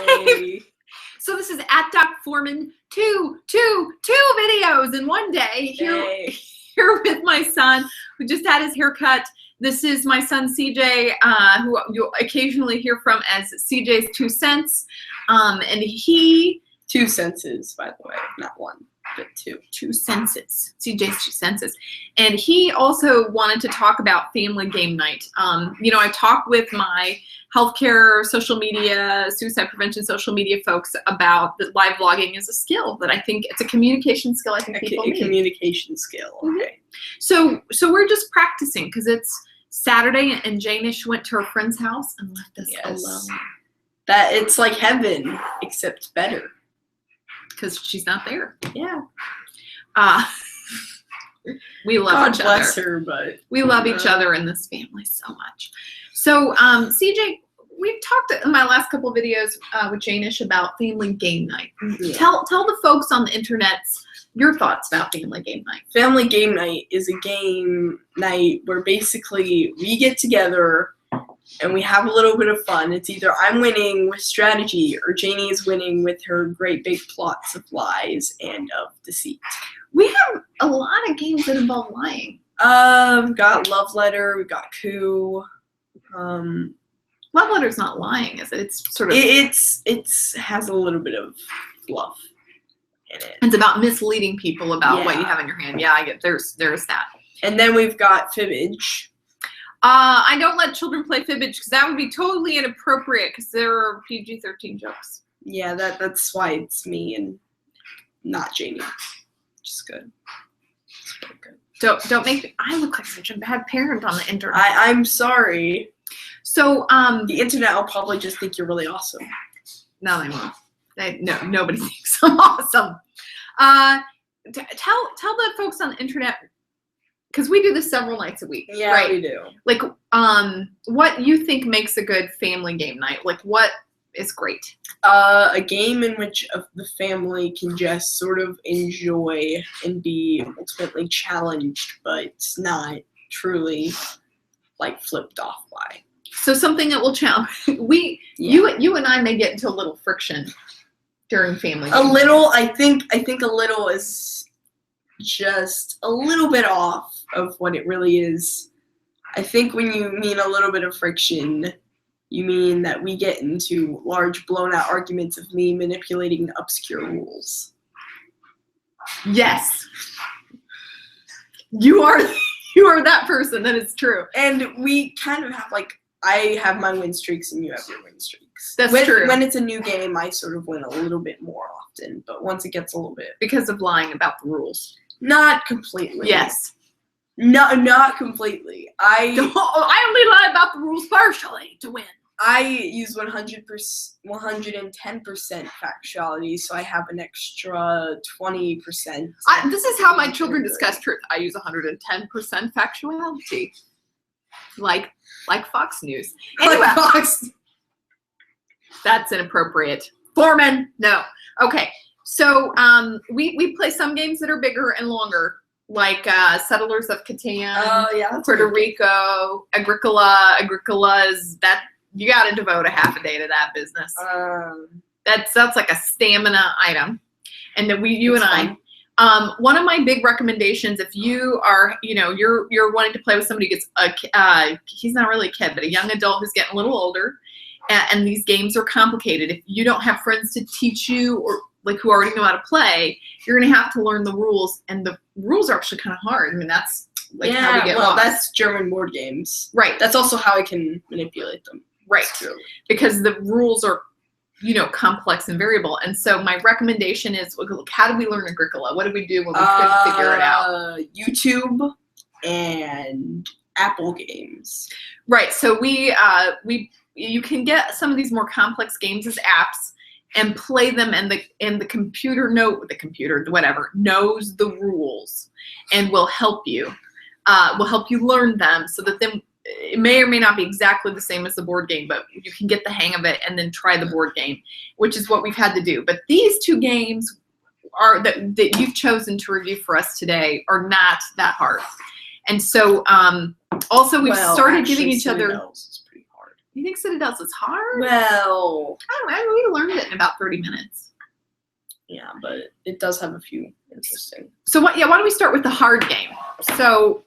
Yay. So this is at Doc Foreman, two videos in one day here with my son who just had his hair cut. This is my son CJ, who you'll occasionally hear from as CJ's 2 cents. And he... 2 senses, by the way, not 1, but 2. 2 senses. CJ's 2 senses. And he also wanted to talk about family game night. You know, I talked with my healthcare, social media, suicide prevention social media folks about that live vlogging is a skill that I think it's a communication skill. I think people need. Communication skill. Okay. So we're just practicing because it's Saturday and Janish went to her friend's house and left us alone. That it's like heaven, except better. Because she's not there. Yeah. We love each other. God bless her, but we love each other in this family so much. So, CJ, we've talked in my last couple of videos with Janish about family game night. Yeah. Tell the folks on the internet your thoughts about family game night. Family game night is a game night where basically we get together and we have a little bit of fun. It's either I'm winning with strategy or Janie is winning with her great big plots of lies and of deceit. We have a lot of games that involve lying. We've got Love Letter, we've got Coup. Love Letter's not lying, is it? It's sort of... It has a little bit of fluff in it. It's about misleading people about what you have in your hand. Yeah, I get there's that. And then we've got Fibbage. I don't let children play Fibbage because that would be totally inappropriate because there are PG-13 jokes. Yeah, that's why it's me and not Janie. Which is good. It's very good. Don't make me, I look like such a bad parent on the internet. I'm sorry. So the internet will probably just think you're really awesome. No, they won't. No, nobody thinks I'm awesome. Tell the folks on the internet, because we do this several nights a week. Yeah, right? we do. Like, what you think makes a good family game night? Like, what is great? A game in which the family can just sort of enjoy and be ultimately challenged, but not truly like flipped off by. So something that will challenge you and I may get into a little friction during family games. A little, I think a little is just a little bit off of what it really is. I think when you mean a little bit of friction, you mean that we get into large blown out arguments of me manipulating obscure rules. Yes. You are that person. That is true. And we kind of have like, I have my win streaks and you have your win streaks. That's true. When it's a new game, I sort of win a little bit more often, but once it gets a little bit. Because of lying about the rules. Not completely. Yes. No, not completely. I only lie about the rules partially to win. I use 110% factuality, so I have an extra 20%. This is how my children discuss truth. I use 110% factuality. Like Fox News. Anyway, like Fox. That's inappropriate. Foreman, no. Okay, so we play some games that are bigger and longer, like Settlers of Catan. Oh yeah, Puerto Rico, Agricola. Agricola's that you got to devote a half a day to that business. That's like a stamina item, and then you and I. One of my big recommendations, if you are, you're wanting to play with somebody who gets he's not really a kid, but a young adult who's getting a little older, and these games are complicated. If you don't have friends to teach you or like who already know how to play, you're gonna have to learn the rules, and the rules are actually kind of hard. I mean, that's like how we get lost. That's German board games, right? That's also how I can manipulate them, right? Because the rules are complex and variable. And so my recommendation is, look, how do we learn Agricola? What did we do when we couldn't figure it out? YouTube and Apple games. Right. So you can get some of these more complex games as apps and play them, and the computer knows the rules and will help you learn them, so that then it may or may not be exactly the same as the board game, but you can get the hang of it and then try the board game, which is what we've had to do. But these two games that you've chosen to review for us today are not that hard. And so also we've started giving each other. Is pretty hard. You think Citadels is hard? Well, I don't know. We learned it in about 30 minutes. yeah, but it does have a few interesting. So what? Yeah, why don't we start with the hard game? So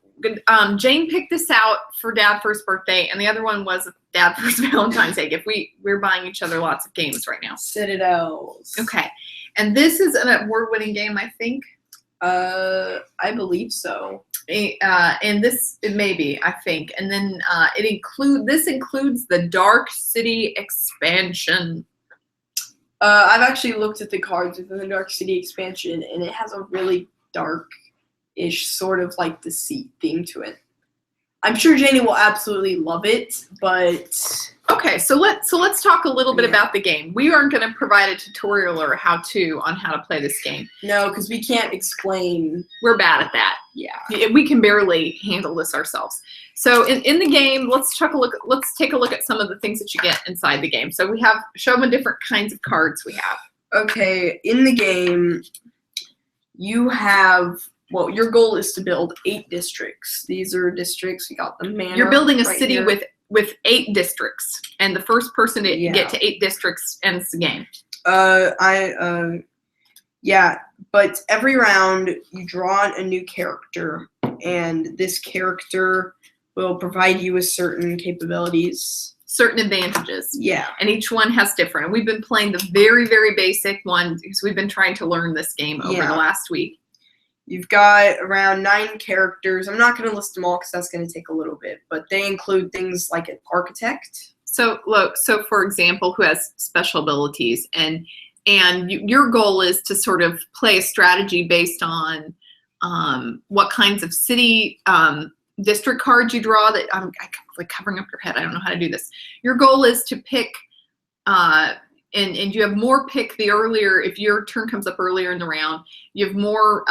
Jane picked this out for Dad for his birthday, and the other one was Dad for his Valentine's Day gift. We're buying each other lots of games right now. Citadels. Okay, and this is an award-winning game, I think. I believe so. And this it may be, I think, and then this includes the Dark City expansion. I've actually looked at the cards within the Dark City expansion, and it has a really dark-ish sort of like deceit theme to it. I'm sure Janie will absolutely love it, but okay, so let's talk a little bit about the game. We aren't going to provide a tutorial or a how-to on how to play this game. No, because we can't explain. We're bad at that. Yeah, we can barely handle this ourselves. So in the game, let's take a look at some of the things that you get inside the game. So we have show them the different kinds of cards we have. Okay, in the game, you have. Well, your goal is to build 8 districts. These are districts. We got the manor. You're building a right city here. with 8 districts, and the first person to get to 8 districts ends the game. Yeah, but every round you draw a new character, and this character will provide you with certain capabilities. Certain advantages. Yeah. And each one has different. And we've been playing the very, very basic one because we've been trying to learn this game over the last week. You've got around 9 characters. I'm not going to list them all because that's going to take a little bit, but they include things like an architect. So for example, who has special abilities, and your goal is to sort of play a strategy based on what kinds of city district cards you draw. That I'm like covering up your head. I don't know how to do this. Your goal is to pick. And you have more pick the earlier, if your turn comes up earlier in the round, you have more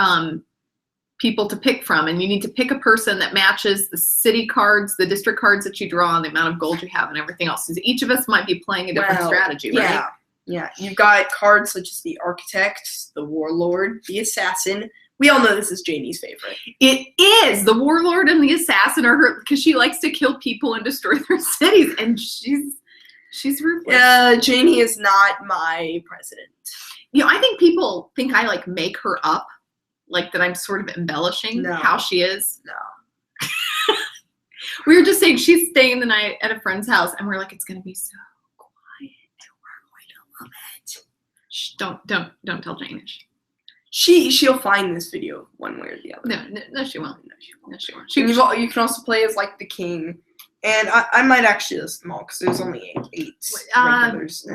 people to pick from, and you need to pick a person that matches the city cards, the district cards that you draw, and the amount of gold you have and everything else. So each of us might be playing a different strategy, right? Yeah. You've got cards such as the architect, the warlord, the assassin. We all know this is Janie's favorite. It is. The warlord and the assassin are her, because she likes to kill people and destroy their cities, and she's ruthless. Janie is not my president. I think people think I like make her up, like that I'm sort of embellishing how she is. No. We were just saying she's staying the night at a friend's house, and we're like, it's gonna be so quiet, and we're going to love it. Shh, don't tell Janie. She'll find this video one way or the other. No, she won't. No, she won't. You can also play as like the king. And I might actually list them all because there's only 8 regulars.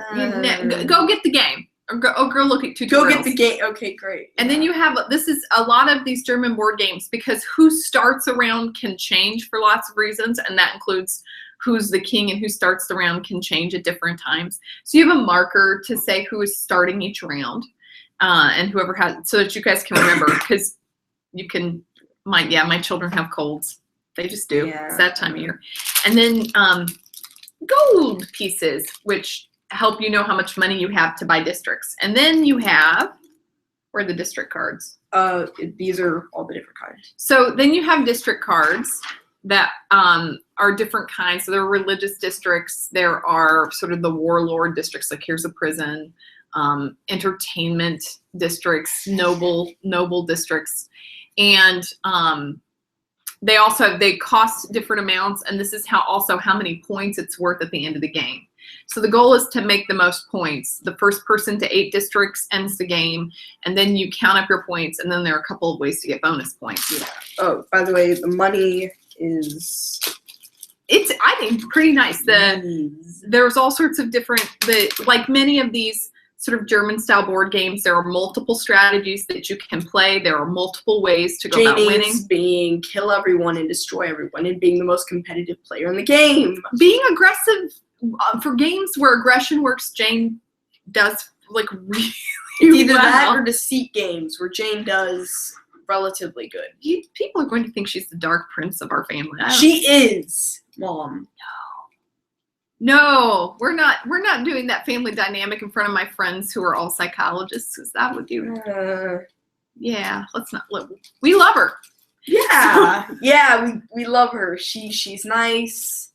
Go get the game. Or go look at tutorials. Go get the game. Okay, great. And then you have, this is a lot of these German board games, because who starts a round can change for lots of reasons, and that includes who's the king, and who starts the round can change at different times. So you have a marker to say who is starting each round, and whoever has, so that you guys can remember, because you can, my children have colds. They just do. Yeah. It's that time of year. And then gold pieces, which help you know how much money you have to buy districts. And then you have, where are the district cards? These are all the different cards. So then you have district cards that are different kinds. So there are religious districts. There are sort of the warlord districts, like here's a prison, entertainment districts, noble districts. And they cost different amounts, and this is how many points it's worth at the end of the game. So the goal is to make the most points. The first person to 8 districts ends the game, and then you count up your points, and then there are a couple of ways to get bonus points. Yeah. Oh, by the way, the money is... It's, I think, pretty nice. There's all sorts of different, like many of these sort of German-style board games, there are multiple strategies that you can play. There are multiple ways to go about winning. Being kill everyone and destroy everyone, and being the most competitive player in the game. Being aggressive for games where aggression works, Jane does like really either that or deceit games where Jane does relatively good. People are going to think she's the dark prince of our family. She is, Mom. No, we're not doing that family dynamic in front of my friends who are all psychologists, because that would do. Yeah, let's not. We love her. Yeah, yeah, we love her. She's nice,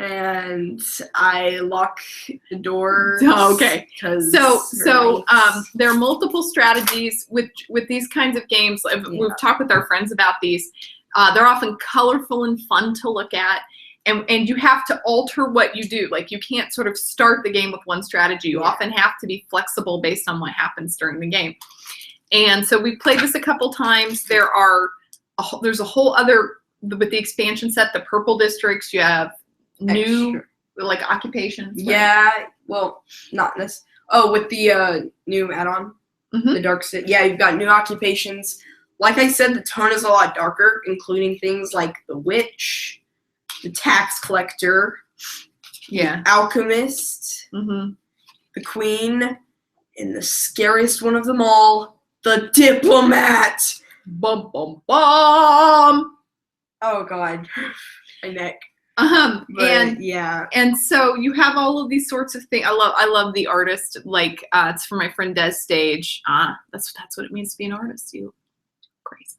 and I lock the doors. Oh, okay. So nice. there are multiple strategies with these kinds of games. We've talked with our friends about these. They're often colorful and fun to look at. And you have to alter what you do. Like, you can't sort of start the game with one strategy. You often have to be flexible based on what happens during the game. And so we played this a couple times. There's a whole other, with the expansion set, the purple districts, you have new like occupations. Yeah, well, not this. Oh, with the new add-on, the Dark City. Yeah, you've got new occupations. Like I said, the tone is a lot darker, including things like the witch, the tax collector, the alchemist, the queen, and the scariest one of them all, the diplomat. Bum bum bum. Oh God, my neck. And so you have all of these sorts of things. I love the artist. Like, it's from my friend Des Stage. That's what it means to be an artist. You crazy.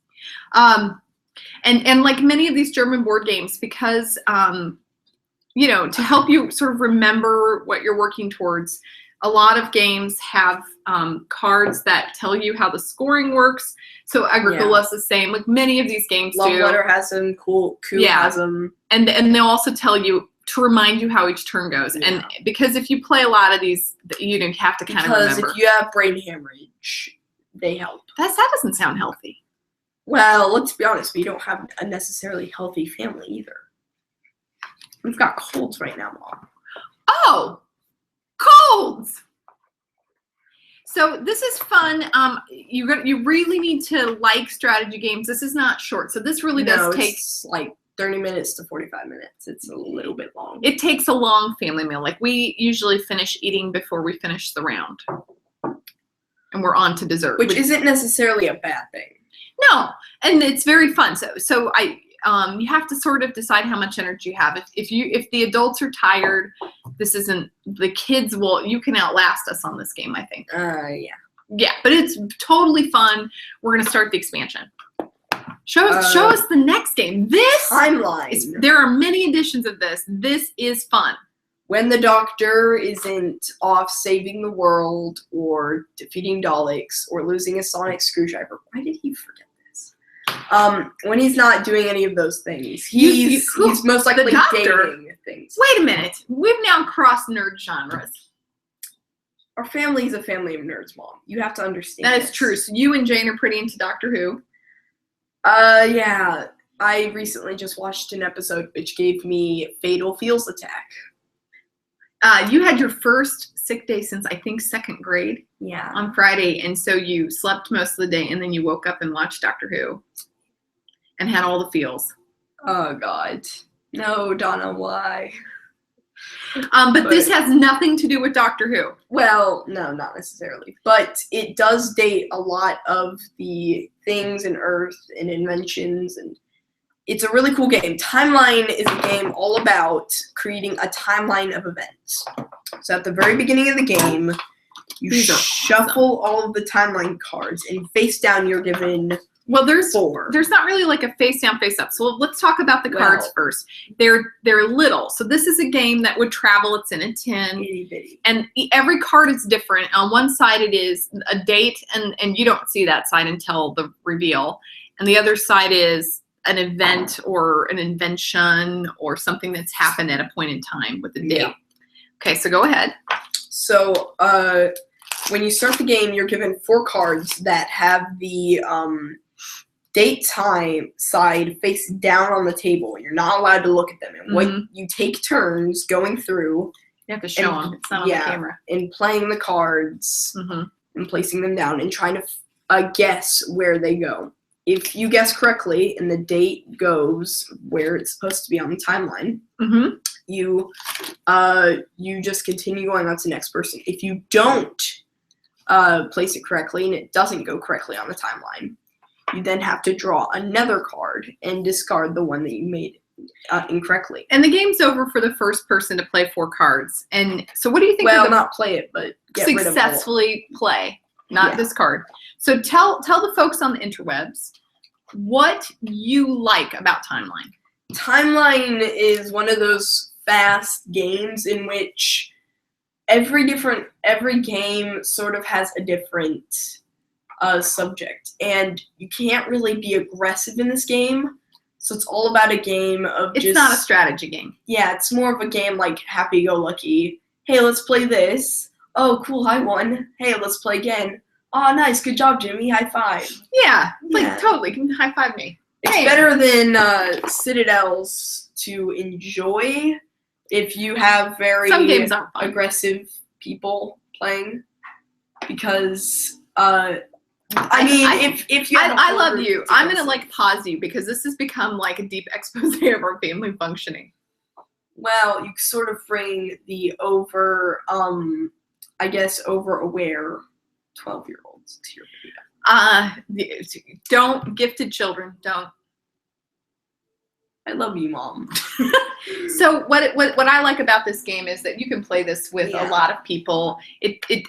And like many of these German board games, because you know, to help you sort of remember what you're working towards, a lot of games have cards that tell you how the scoring works. So Agricola is the same. Like many of these games do. Love Letter has them. Coup has them. And they'll also tell you to remind you how each turn goes. Yeah. And because if you play a lot of these, you don't have to kind of remember. Because if you have brain hemorrhage, they help. That doesn't sound healthy. Well, let's be honest. We don't have a necessarily healthy family either. We've got colds right now, Mom. Oh, colds. So this is fun. You really need to like strategy games. This is not short. So this really does take like 30 minutes to 45 minutes. It's a little bit long. It takes a long family meal. Like, we usually finish eating before we finish the round. And we're on to dessert. Which isn't necessarily a bad thing. No, and it's very fun. So you have to sort of decide how much energy you have. If the adults are tired, this isn't, the kids you can outlast us on this game, I think. Yeah, but it's totally fun. We're gonna start the expansion. Show us the next game. This Timeline. There are many editions of this. This is fun. When the Doctor isn't off saving the world or defeating Daleks or losing a sonic screwdriver. Why did he forget this? When he's not doing any of those things, he's most likely dating things. Wait a minute. We've now crossed nerd genres. Our family is a family of nerds, Mom. You have to understand. That is true. So you and Jane are pretty into Doctor Who. Yeah. I recently just watched an episode which gave me fatal feels attack. You had your first sick day since, I think, 2nd grade. Yeah. On Friday, and so you slept most of the day, and then you woke up and watched Doctor Who, and had all the feels. Oh God, no, Donna, why? But this has nothing to do with Doctor Who. Well, no, not necessarily, but it does date a lot of the things in Earth and inventions, and it's a really cool game. Timeline is a game all about creating a timeline of events. So at the very beginning of the game, you shuffle all of the timeline cards, and face down you're given there's 4. There's not really like a face down, face up. So let's talk about the cards first. They're little. So this is a game that would travel. It's in a tin. Itty bitty. And every card is different. On one side it is a date, and you don't see that side until the reveal. And the other side is an event or an invention or something that's happened at a point in time with a date. Yeah. Okay, so go ahead. So when you start the game, you're given 4 cards that have the date time side face down on the table. You're not allowed to look at them. And what you take turns going through. You have to show them. It's not on the camera. And playing the cards and placing them down and trying to guess where they go. If you guess correctly and the date goes where it's supposed to be on the timeline, you just continue going on to the next person. If you don't place it correctly and it doesn't go correctly on the timeline, you then have to draw another card and discard the one that you made incorrectly. And the game's over for the first person to play 4 cards. And so what do you think? Well, not play it, but successfully play, not discard. So tell the folks on the interwebs what you like about Timeline. Timeline is one of those fast games in which every game sort of has a different subject, and you can't really be aggressive in this game. So it's all about a game of It's not a strategy game. Yeah, it's more of a game like happy-go-lucky. Hey, let's play this. Oh, cool, I won. Hey, let's play again. Oh, nice, good job, Jimmy. High five. Yeah, like Yeah. totally. Can high five me. It's Hey. better than Citadels to enjoy if you have very Some games aren't fun. aggressive people playing, because I mean, if you have a I whole love group you. that's I'm gonna aggressive. like pause you because this has become like a deep expose of our family functioning. Well, you sort of bring the over aware 12-year-olds to your video. Don't gifted children. Don't. I love you, Mom. So what I like about this game is that you can play this with Yeah. a lot of people.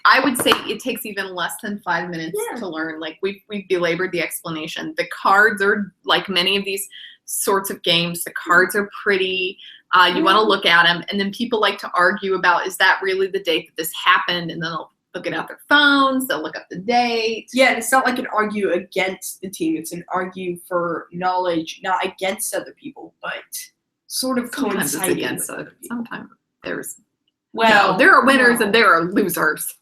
I would say it takes even less than 5 minutes Yeah. to learn. Like we've belabored the explanation. The cards are like many of these sorts of games. The cards are pretty. You want to look at them, and then people like to argue about, is that really the date that this happened? And then they'll get out their phones. They'll look up the date. Yeah, and it's not like an argue against the team. It's an argue for knowledge, not against other people, but sort of Sometimes it's coinciding against with it. other people. Sometimes there's Well, no, there are winners no. and there are losers.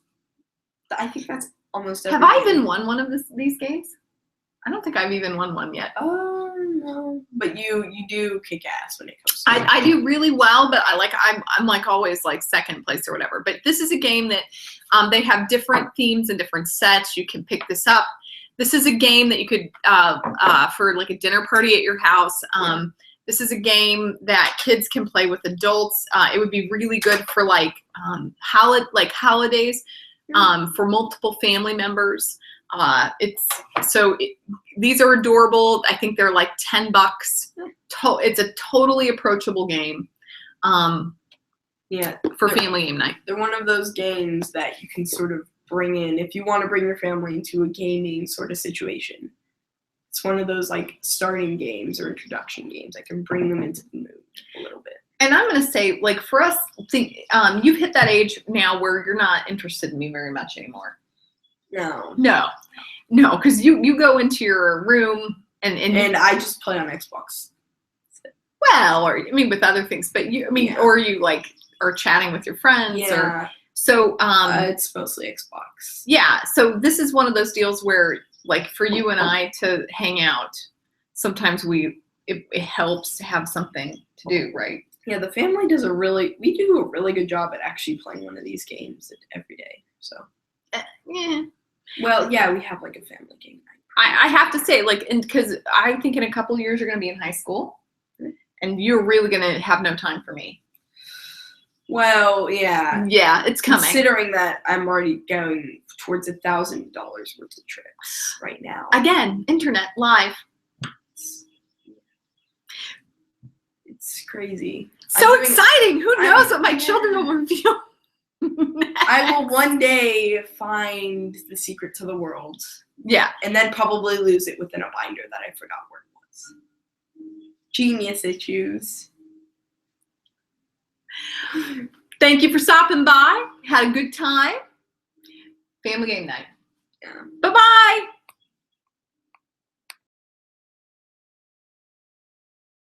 I think that's almost Have every I game. even won one of these games? I don't think I've even won one yet. Oh no, but you do kick ass when it comes to I do really well, but I'm like always like second place or whatever. But this is a game that they have different themes and different sets. You can pick this up. This is a game that you could for like a dinner party at your house. This is a game that kids can play with adults. It would be really good for like holidays for multiple family members. These are adorable. I think they're like $10. It's a totally approachable game. Yeah, For family game night. they're one of those games that you can sort of bring in if you want to bring your family into a gaming sort of situation. It's one of those like starting games or introduction games that can bring them into the mood a little bit. And I'm gonna say, like for us, you've hit that age now where you're not interested in me very much anymore. No. No, because you go into your room and I just play on Xbox. well, or I mean with other things, but or you like are chatting with your friends Yeah. so It's mostly Xbox. yeah, so this is one of those deals where like for you and I to hang out, sometimes it helps to have something to do, right? Yeah, the family does we do a really good job at actually playing one of these games every day. So, Yeah. well, yeah, we have like a family game night. I have to say, like, because I think in a couple of years you're going to be in high school, and you're really going to have no time for me. Well, yeah. Yeah, it's coming. Considering that I'm already going towards $1,000 worth of trips right now. Again, internet, live. It's crazy. So I'm doing- exciting! Who knows what my yeah. children will reveal? I will one day find the secret to the world Yeah. and then probably lose it within a binder that I forgot where it was. Genius issues. Thank you for stopping by. Had a good time. Family game night. Yeah. Bye-bye.